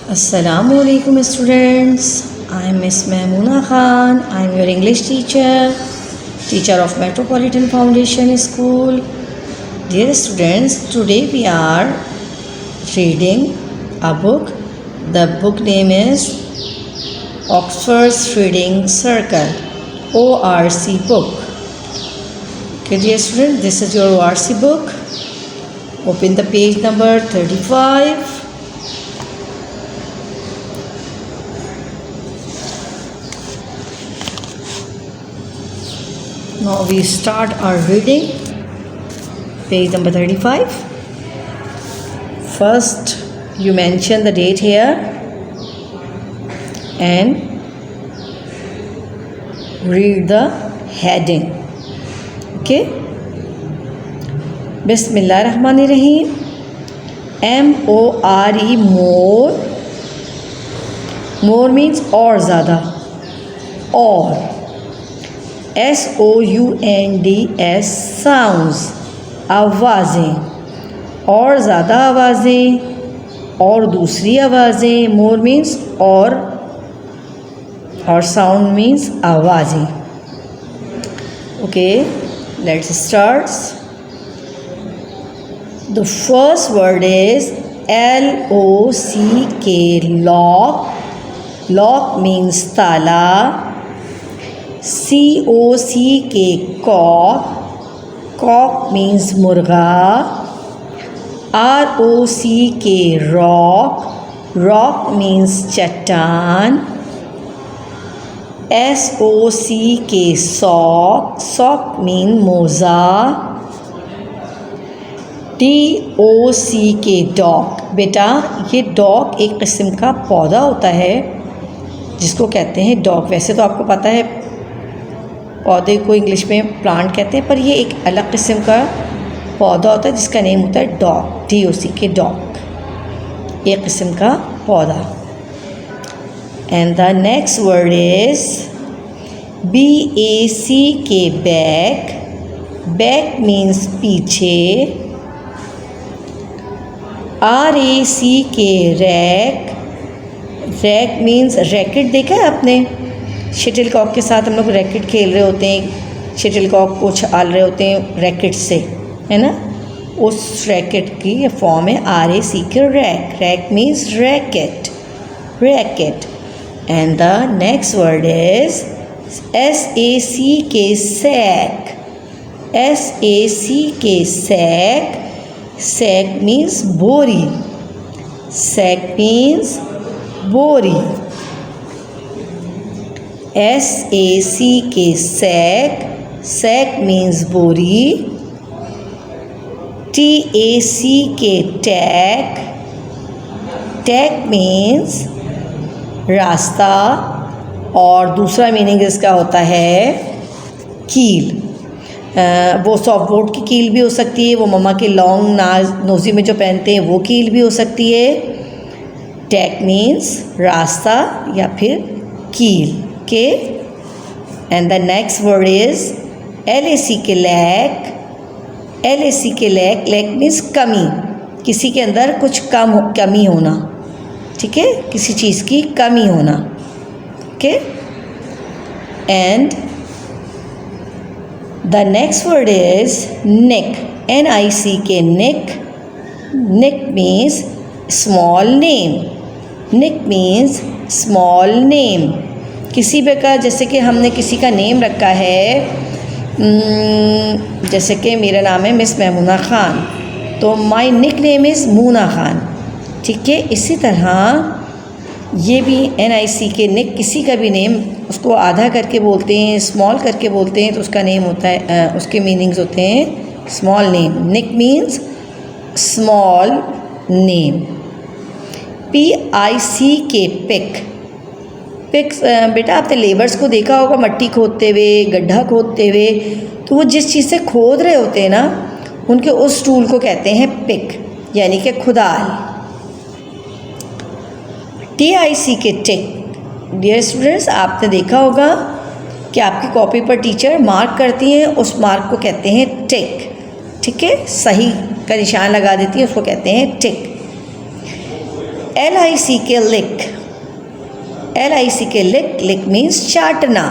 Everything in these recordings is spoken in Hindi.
Assalamualaikum students. I am Miss Maimuna Khan. I am your English teacher of Metropolitan Foundation School. Dear students, today we are reading a book. The book name is Oxford's Reading Circle, ORC book. Okay, dear students, this is your ORC book. Open the page number 35. Now we start our reading. Page number 35. First, you mention the date here and read the heading. Okay. Bismillahirrahmanirrahim. MORE, more. More means और ज़्यादा, और. SOUNDS, sounds, आवाज़ें, और ज़्यादा आवाज़ें, और दूसरी आवाज़ें. मोर मीन्स और साउंड मीन्स आवाज़ें. Okay, let's start. The first word is LOCK, lock. Lock means ताला. COCK, cock. कॉक मीन्स मुर्गा. ROCK, rock. रॉक मीन्स चट्टान. SOCK, sock. सॉक मीन मोज़ा. DOCK, dog. बेटा, ये डॉग एक किस्म का पौधा होता है जिसको कहते हैं डॉग. वैसे तो आपको पता है पौधे को इंग्लिश में प्लांट कहते हैं, पर ये एक अलग किस्म का पौधा होता है जिसका नेम होता है डॉग. DOCK, डॉग, एक किस्म का पौधा. And the next word is BACK, back. Back means पीछे. RACK, rack. Rack means racket. देखा है आपने? शटल कॉक के साथ हम लोग रैकेट खेल रहे होते हैं. शटल कॉक को उछाल रहे होते हैं रैकेट से, है ना? उस रैकेट की ये फॉर्म है RACK, rack. Rack means racket. Racket. And the next word is SACK, sack. SACK, sack. Sack means बोरी. सैक मीन्स बोरी. SACK, sack. सैक मीन्स बोरी. TACK, tack. टैक मीन्स रास्ता, और दूसरा मीनिंग इसका होता है कील. वो सॉफ्ट बोर्ड की कील भी हो सकती है, वो मम्मा के लॉन्ग नोज़ी में जो पहनते हैं वो कील भी हो सकती है. टैक मीन्स रास्ता या फिर कील के. And the next word is LACK, lack. LACK, lack. Lack means कमी. किसी के अंदर कुछ कमी होना. ठीक है, किसी चीज़ की कमी होना. Okay. And the next word is neck. NICK, neck. Neck means small name. Neck means small name. किसी भी का, जैसे कि हमने किसी का नेम रखा है, जैसे कि मेरा नाम है मिस मैमुना ख़ान, तो my nickname is Moona Khan. ठीक है, इसी तरह ये भी NICK, निक. किसी का भी नेम उसको आधा करके बोलते हैं, स्मॉल करके बोलते हैं, तो उसका नेम होता है, उसके मीनिंग्स होते हैं small name. Nick means small name. PICK, pick. Pick, बेटा आपने लेबर्स को देखा होगा मट्टी खोदते हुए, गड्ढा खोदते हुए, तो वो जिस चीज़ से खोद रहे होते हैं ना, उनके उस टूल को कहते हैं पिक, यानी कि खुदाल. TICK, टिक. डियर स्टूडेंट्स, आपने देखा होगा कि आपकी कॉपी पर टीचर मार्क करती हैं, उस मार्क को कहते हैं टिक. ठीक है, सही का निशान लगा देती है, उसको कहते हैं टिक. LICK लिक, LICK लिक, लिक मीन्स चाटना।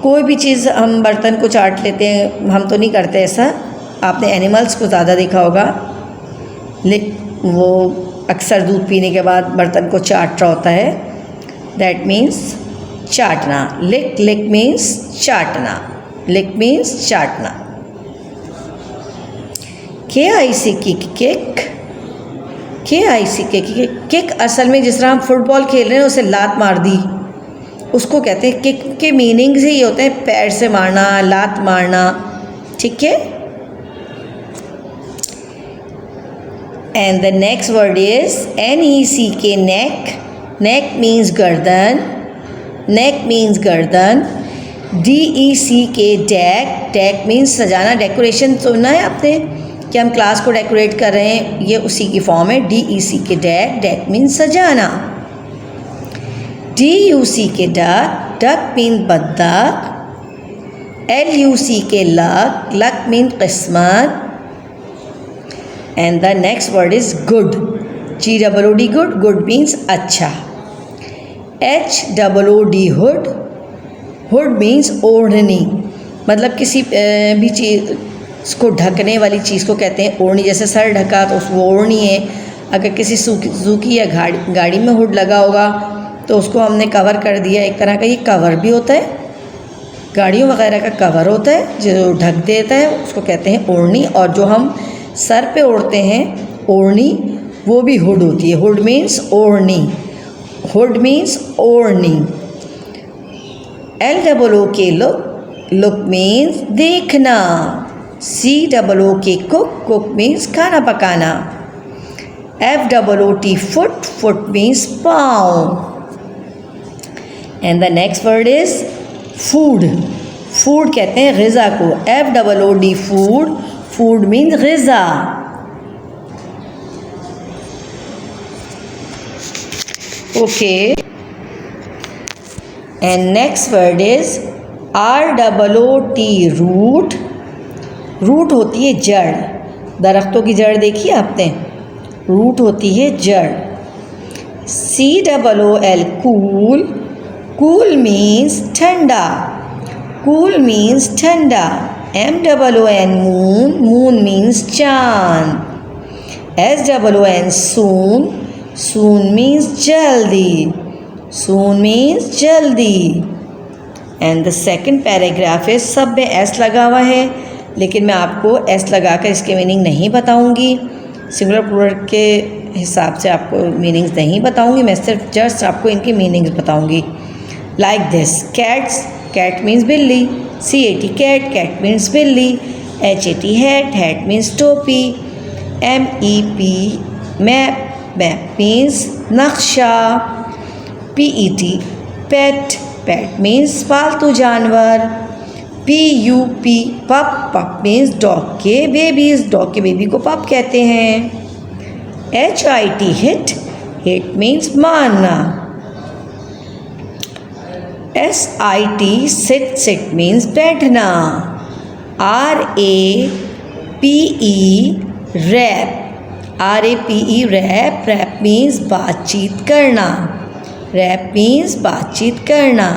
कोई भी चीज़ हम बर्तन को चाट लेते हैं, हम तो नहीं करते ऐसा, आपने एनिमल्स को ज़्यादा देखा होगा, लिक वो अक्सर दूध पीने के बाद बर्तन को चाट रहा होता है, दैट मीन्स चाटना। लिक, लिक मीन्स चाटना, लिक मीन्स चाटना। KICK किक, KICK किक असल में जिस तरह हम फुटबॉल खेल रहे हैं उसे लात मार दी, उसको कहते हैं किक। के मीनिंग्स ही होते हैं पैर से मारना, लात मारना, ठीक है। And the next word is NECK neck, neck means गर्दन, नेक मीन्स गर्दन। DECK डेक, डेक मीन्स सजाना, डेकोरेशन सुना है आपने कि हम क्लास को डेकोरेट कर रहे हैं, ये उसी की फॉर्म है। DECK डेक, डेक मीन्स सजाना। DUCK डक, डक मीन बत्तख। LUCK लक, लक मीन किस्मत। And the next word is good, GOOD good, good means अच्छा। HOOD हुड, हुड मीन्स ओढ़नी, मतलब किसी भी चीज़ को ढकने वाली चीज़ को कहते हैं ओढ़नी। जैसे सर ढका तो वो ओढ़नी है। अगर किसी सुजुकी या गाड़ी में हुड लगा होगा तो उसको हमने कवर कर दिया, एक तरह का ये कवर भी होता है, गाड़ियों वगैरह का कवर होता है जो ढक देता है, उसको कहते हैं ओढ़नी। और जो हम सर पे ओढ़ते हैं ओढ़नी, वो भी हुड होती है। हुड मीन्स ओढ़नी, हुड मीन्स ओढ़नी। LOOK लुक, लुक मीन्स देखना। COOK कुक, कुक मीन्स खाना पकाना। FOOT फुट, फुट मीन्स पाँव। And the next word is food, food कहते हैं ग़िज़ा को। FOOD फूड, फूड मीन्स ग़िज़ा। Okay, and next word is ROOT root, root होती है जड़, दरख्तों की जड़ देखी आपने, रूट होती है जड़। COOL कूल, कूल मीन्स ठंडा, कूल मीन्स ठंडा। MOON मून, मून मीन्स चांद। SOON सून, सून मीन्स जल्दी, सून मीन्स जल्दी। एंड द सेकेंड पैराग्राफ है, सब में S लगा हुआ है, लेकिन मैं आपको S लगाकर इसके मीनिंग नहीं बताऊंगी, सिंगुलर प्लूरल के हिसाब से आपको मीनिंग्स नहीं बताऊंगी, मैं सिर्फ जस्ट आपको इनकी मीनिंग्स बताऊंगी। Like this, cats, cat means बिल्ली। CAT कैट, कैट मीन्स बिल्ली। HAT हैट, हैट मीन्स टोपी। MEP मैप, मैप मीन्स नक्शा। PET पेट, पेट मीन्स पालतू जानवर। PUP pup, pup means dog के बेबीज, डॉग के बेबी को पप कहते हैं। HIT हिट, हिट मीन्स मारना। SIT सिट, सिट मीन्स बैठना। RAPE rap, RAPE rap, rap means बातचीत करना, रैप मीन्स बातचीत करना।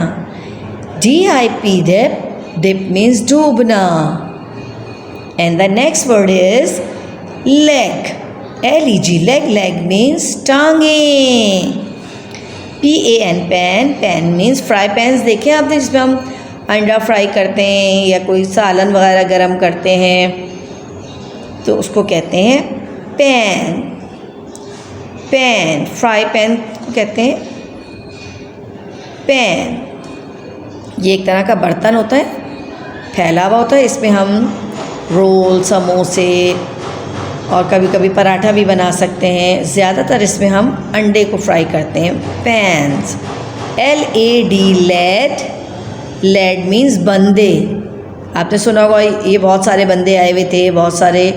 DIP डिप, डिप मीन्स डूबना। And the next word is leg, LEG leg, leg means टांगे। PAN pan, pan means fry pans देखे आपने जिसमें हम अंडा फ्राई करते हैं या कोई सालन वगैरह गरम करते हैं, तो उसको कहते हैं पैन। पैन, फ्राई पैन को कहते हैं पैन। ये एक तरह का बर्तन होता है, फैला हुआ होता है, इसमें हम रोल, समोसे और कभी कभी पराठा भी बना सकते हैं। ज़्यादातर इसमें हम अंडे को फ्राई करते हैं। Pans. LAD lad, lad means बंदे। आपने सुना होगा ये बहुत सारे बंदे आए हुए थे, बहुत सारे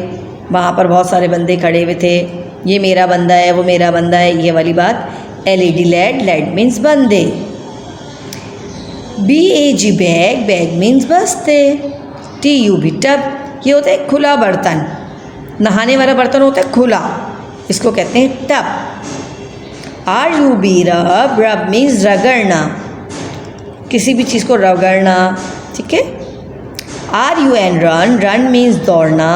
वहाँ पर बहुत सारे बंदे खड़े हुए थे, ये मेरा बंदा है, वो मेरा बंदा है, ये वाली बात। LAD लेड, लेड मीन्स बंदे। BAG बैग, बैग मीन्स बस्ते। TUB टब, ये होता है खुला बर्तन, नहाने वाला बर्तन होता है खुला, इसको कहते हैं टब। RUB रब, रब मीन्स रगड़ना, किसी भी चीज़ को रगड़ना, ठीक है। RUN रन, रन मीन्स दौड़ना।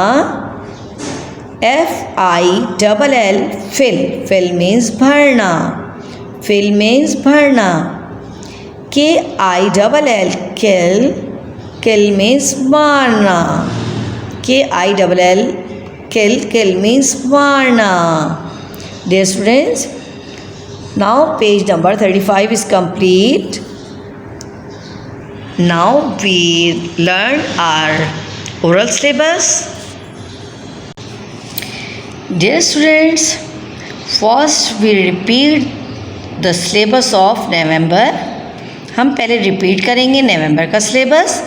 FILL फिल, फिल मीन्स भरना, फिल मीन्स भरना। KILL किल, किल मीन्स मारना, KILL किल, किल मीन्स मारना। Dear students, now page number 35 is complete. Now we learn our oral syllabus. Dear students, first we repeat the syllabus of November. हम पहले रिपीट करेंगे नवंबर का सिलेबस।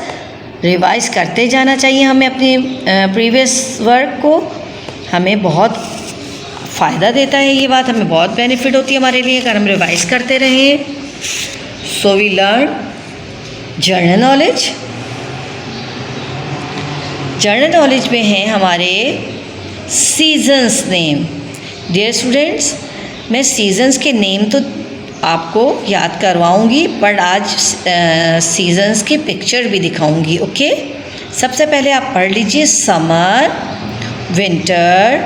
रिवाइज करते जाना चाहिए हमें अपनी प्रीवियस वर्क को, हमें बहुत फ़ायदा देता है ये बात, हमें बहुत बेनिफिट होती है हमारे लिए अगर हम रिवाइज करते रहें। So we learn general knowledge. General knowledge में है हमारे सीजन्स नेम। डियर स्टूडेंट्स, मैं सीजन्स के नेम तो आपको याद करवाऊंगी, बट आज सीजन्स की पिक्चर भी दिखाऊंगी, ओके। सबसे पहले आप पढ़ लीजिए summer, winter,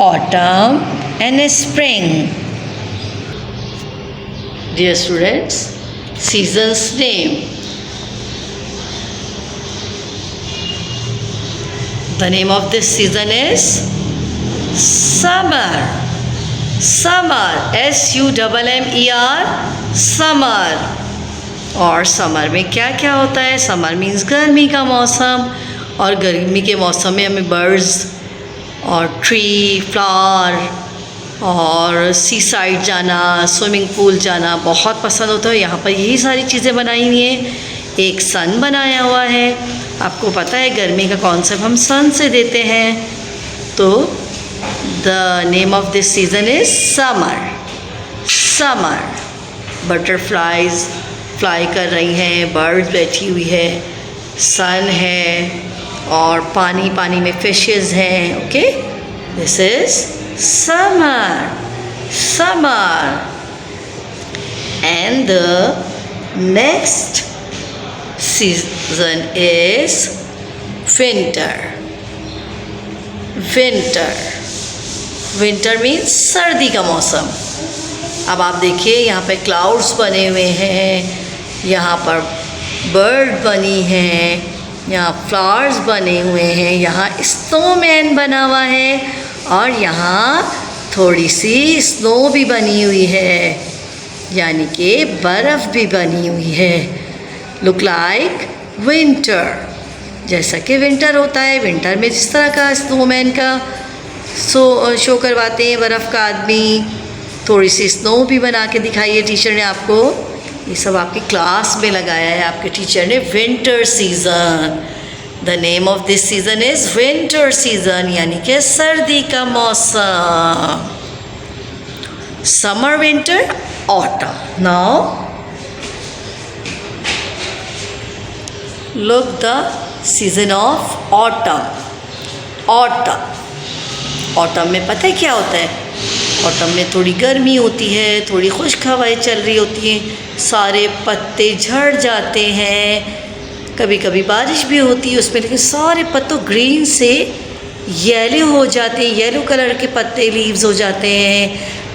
autumn and spring. Dear students, seasons name. The name of this season is summer. Summer, SUMMER, summer। और समर में क्या क्या होता है? समर मीन्स गर्मी का मौसम, और गर्मी के मौसम में हमें बर्ड्स और ट्री, फ्लावर और सी साइड जाना, स्विमिंग पूल जाना बहुत पसंद होता है। यहाँ पर यही सारी चीज़ें बनाई हुई हैं। एक सन बनाया हुआ है, आपको पता है गर्मी का कॉन्सेप्ट हम सन से देते हैं। तो the name of this season is summer. Summer, butterflies fly कर रही हैं, बर्ड्स बैठी हुई है, सन है और पानी, पानी में फिशेस हैं, okay. This is summer, summer. And the next season is winter. Winter, winter means सर्दी का मौसम। अब आप देखिए यहाँ पे क्लाउड्स बने हुए हैं, यहाँ पर बर्ड बनी है, यहाँ फ्लावर्स बने हुए हैं, यहाँ स्नोमैन बना हुआ है और यहाँ थोड़ी सी स्नो भी बनी हुई है, यानी कि बर्फ़ भी बनी हुई है। लुक लाइक विंटर, जैसा कि विंटर होता है। विंटर में जिस तरह का स्नोमैन का शो करवाते हैं बर्फ़ का आदमी, थोड़ी सी स्नो भी बना के दिखाई है टीचर ने आपको। ये सब आपकी क्लास में लगाया है आपके टीचर ने। Winter season, the name of this season is winter season, यानी कि सर्दी का मौसम। Summer, winter, autumn. Now look the season of autumn. Autumn में पता है क्या होता है? ऑटम में थोड़ी गर्मी होती है, थोड़ी खुश्क हवाएं चल रही होती हैं, सारे पत्ते झड़ जाते हैं, कभी कभी बारिश भी होती है उसमें, लेकिन सारे पत्तों ग्रीन से येलो हो जाते हैं, येलो कलर के पत्ते लीव्स हो जाते हैं,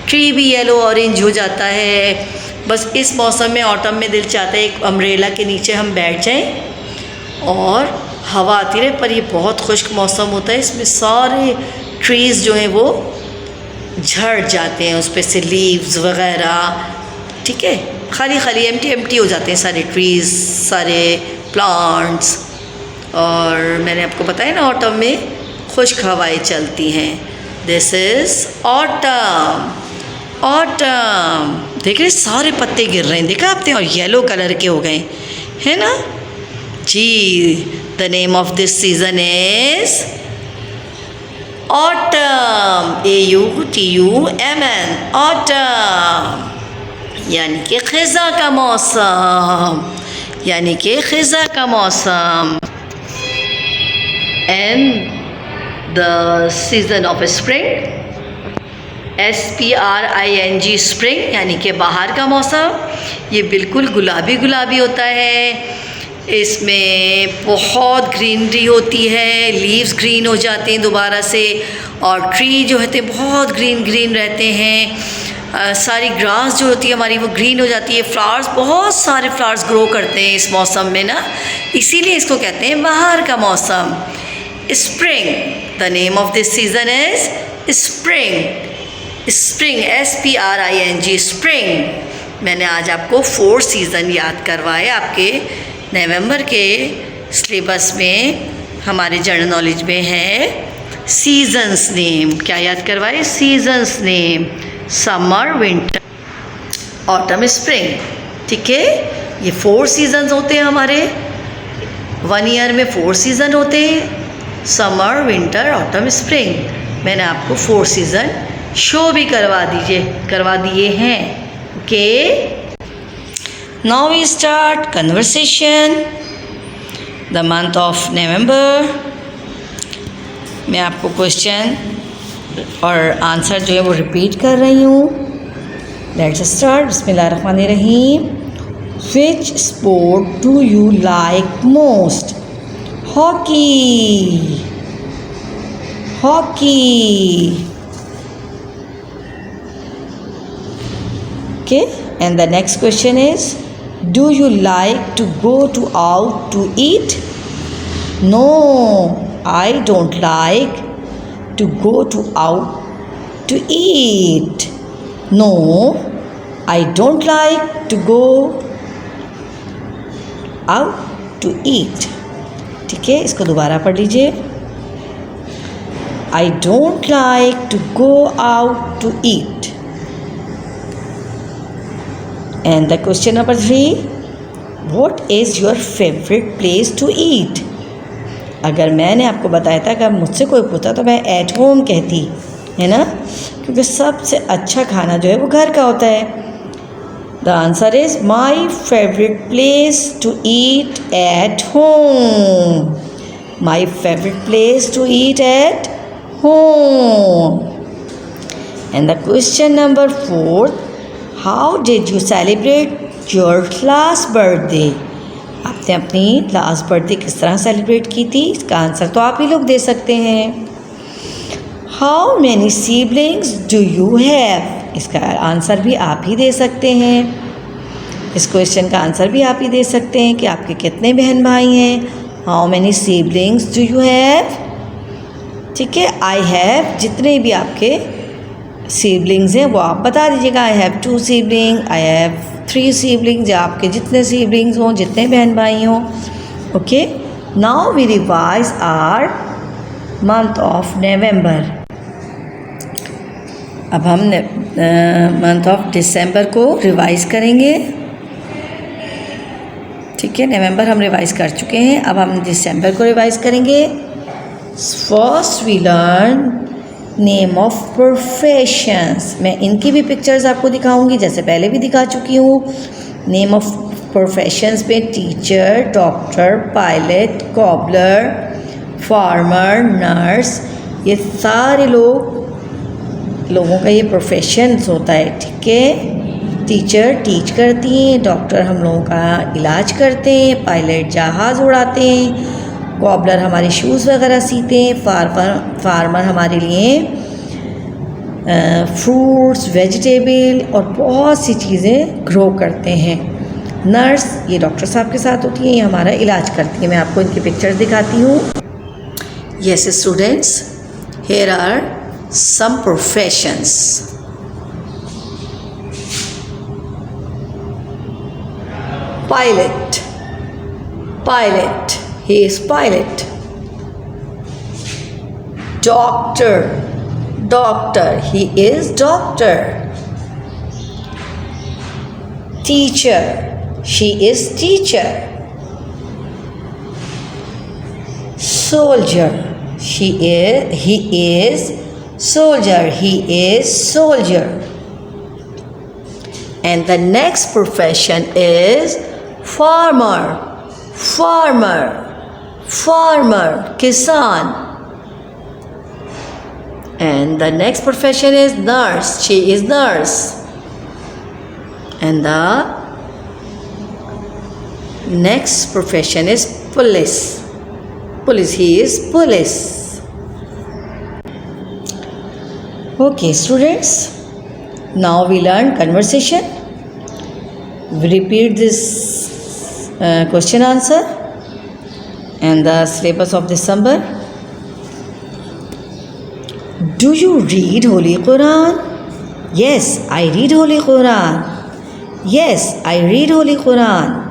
ट्री भी येलो ऑरेंज हो जाता है। बस इस मौसम में ऑटम में दिल चाहता है एक अम्ब्रेला के नीचे हम बैठ जाएं और हवा आती रहे, पर ये बहुत खुश्क मौसम होता है। इसमें सारे ट्रीज़ जो हैं वो झड़ जाते हैं, उस पर से लीव्स वगैरह, ठीक है, खाली खाली एम्प्टी हो जाते हैं सारे ट्रीज़, सारे प्लांट्स। और मैंने आपको बताया ना ऑटम में खुश्क हवाएं चलती हैं। This is autumn. ऑटम, देख रहे सारे पत्ते गिर रहे हैं, देखा आपने, और येलो कलर के हो गए है ना जी। The name of this season is autumn, AUTUMN, autumn, यानी कि ख़ज़ा का मौसम, यानी कि ख़ज़ा का मौसम। And the season off spring, SPRING spring यानी कि बाहर का मौसम। ये बिल्कुल गुलाबी गुलाबी होता है, इसमें बहुत ग्रीनरी होती है, लीव्स ग्रीन हो जाते हैं दोबारा से, और ट्री जो होते हैं बहुत ग्रीन ग्रीन रहते हैं, सारी ग्रास जो होती है हमारी वो ग्रीन हो जाती है, फ्लावर्स बहुत सारे फ्लावर्स ग्रो करते हैं इस मौसम में ना, इसीलिए इसको कहते हैं बाहर का मौसम। Spring, the name of this season is spring. Spring, SPRING spring. मैंने आज आपको 4 सीज़न याद करवाए। आपके नवंबर के सिलेबस में हमारे जनरल नॉलेज में है सीजन्स नेम। क्या याद करवाए? Seasons name, summer, winter, autumn, spring. ठीक है, ये 4 सीजन्स होते हैं हमारे 1 ईयर में। 4 सीज़न होते हैं, समर, विंटर, ऑटम, स्प्रिंग। मैंने आपको 4 सीज़न शो भी करवा दिए हैं। Okay, now we start conversation. The month of November. मैं आपको क्वेश्चन और आंसर जो है वो रिपीट कर रही हूँ। Let's start. बिस्मिल्लाहिर्रहमानिर्रहीम। Which sport do you like most? Hockey, hockey. Okay, and the next question is, do you like to go out to eat? No, I don't like to go out to eat. No, I don't like to go out to eat. ठीक है, इसको दोबारा पढ़ लीजिए। I don't like to go out to eat. And the question number 3, what is your favorite place to eat? अगर मैंने आपको बताया था कि मुझसे कोई पूछता तो मैं एट होम कहती, है ना, क्योंकि सबसे अच्छा खाना जो है वो घर का होता है। The answer is my favourite place to eat at home. My favourite place to eat at home. And the question number 4, How did you celebrate your last birthday? आपने अपनी लास्ट बर्थडे किस तरह सेलिब्रेट की थी? इसका आंसर तो आप ही लोग दे सकते हैं। How many siblings do you have? इसका आंसर भी आप ही दे सकते हैं। इस क्वेश्चन का आंसर भी आप ही दे सकते हैं कि आपके कितने बहन भाई हैं। How many siblings do you have? ठीक है, I have, जितने भी आपके सिबलिंग्स हैं वो आप बता दीजिएगा। I have 2 sibling, I have 3 siblings, या आपके जितने सिबलिंग्स हों, जितने बहन भाई हों। Okay, now we revise our month of November. अब हम मंथ ऑफ दिसंबर को रिवाइज करेंगे। ठीक है, नवंबर हम रिवाइज कर चुके हैं, अब हम दिसंबर को रिवाइज करेंगे। First we learn name of professions. मैं इनकी भी पिक्चर्स आपको दिखाऊंगी, जैसे पहले भी दिखा चुकी हूँ। नेम ऑफ प्रोफेशंस में teacher, doctor, pilot, cobbler, farmer, nurse, ये सारे लोगों का ये प्रोफेशंस होता है। ठीक है, टीचर टीच करती हैं, डॉक्टर हम लोगों का इलाज करते हैं, पायलट जहाज़ उड़ाते हैं, कॉबलर हमारे शूज़ वगैरह सीते हैं, फार्मर हमारे लिए फ्रूट्स, वेजिटेबल और बहुत सी चीज़ें ग्रो करते हैं। नर्स ये डॉक्टर साहब के साथ होती है, ये हमारा इलाज करती है। मैं आपको इनकी पिक्चर्स दिखाती हूँ। Yes students, here are some professions. Pilot, he is pilot. Doctor, he is doctor. Teacher, she is teacher. Soldier, he is soldier. And the next profession is farmer, किसान। And the next profession is nurse. She is nurse. And the next profession is police. Police. He is police. Okay, students. Now we learn conversation. We repeat this question answer and the syllabus of December. Do you read Holy Quran? Yes, I read Holy Quran. Yes, I read Holy Quran.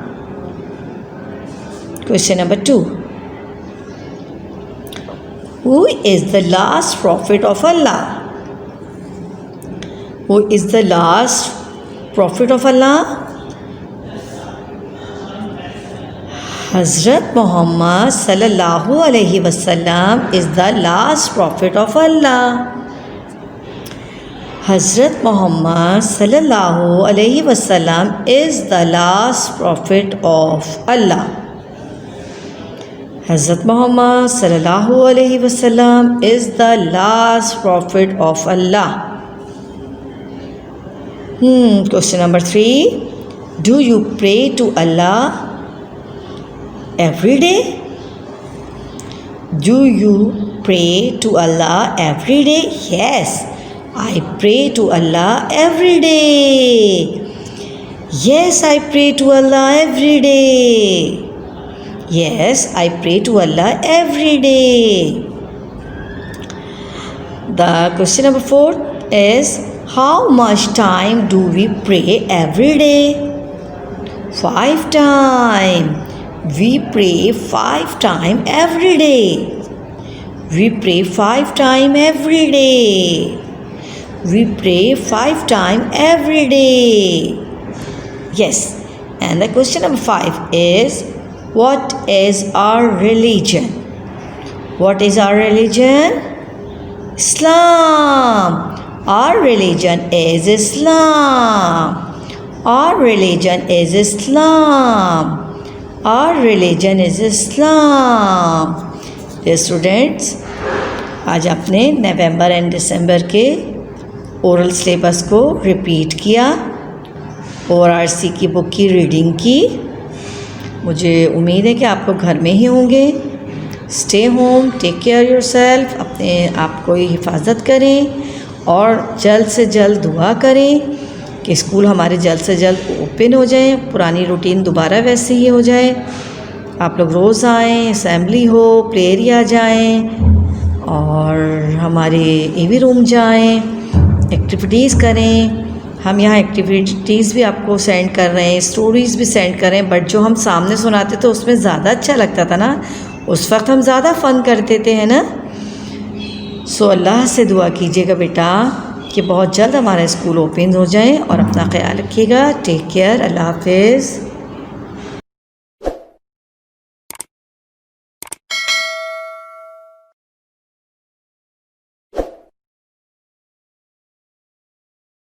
Question number 2. Who is the last prophet of Allah? Who is the last prophet of Allah? Hazrat Muhammad sallallahu alaihi wasallam is the last prophet of Allah. Hazrat Muhammad sallallahu alaihi wasallam is the last prophet of Allah. Hazrat Muhammad sallallahu alaihi wasallam is the last prophet of Allah. Question number 3. Do you pray to Allah every day? Do you pray to Allah every day? Yes, I pray to Allah every day. Yes, I pray to Allah every day. Yes, I pray to Allah every day. The question number 4 is, how much time do we pray every day? 5 times. We pray 5 times every day. We pray 5 times every day. We pray 5 times every day. Yes. And the question number 5 is, what is our religion? What is our religion? Islam. Our religion is Islam. Our religion is Islam. Our religion is Islam. Dear students, आज आपने नवंबर एंड दिसंबर के ओरल सिलेबस को रिपीट किया और आरसी की बुक की रीडिंग की. मुझे उम्मीद है कि आप लोग घर में ही होंगे. Stay home, take care yourself. अपने आप को हिफाजत करें और जल्द से जल्द दुआ करें कि स्कूल हमारे जल्द से जल्द ओपन हो जाए, पुरानी रूटीन दोबारा वैसे ही हो जाए. आप लोग रोज़ आएँ, असेंबली हो, प्ले एरिया जाएँ और हमारे एवी रूम जाएँ, एक्टिविटीज़ करें. हम यहाँ एक्टिविटीज़ भी आपको सेंड कर रहे हैं, स्टोरीज़ भी सेंड कर रहे हैं, बट जो हम सामने सुनाते तो उसमें ज़्यादा अच्छा लगता था ना, उस वक्त हम ज़्यादा फ़न करते थे, है ना. सो अल्लाह से दुआ कीजिएगा बेटा कि बहुत जल्द हमारा स्कूल ओपन हो जाए और अपना ख्याल रखिएगा. Take care. अल्लाह हाफिज़.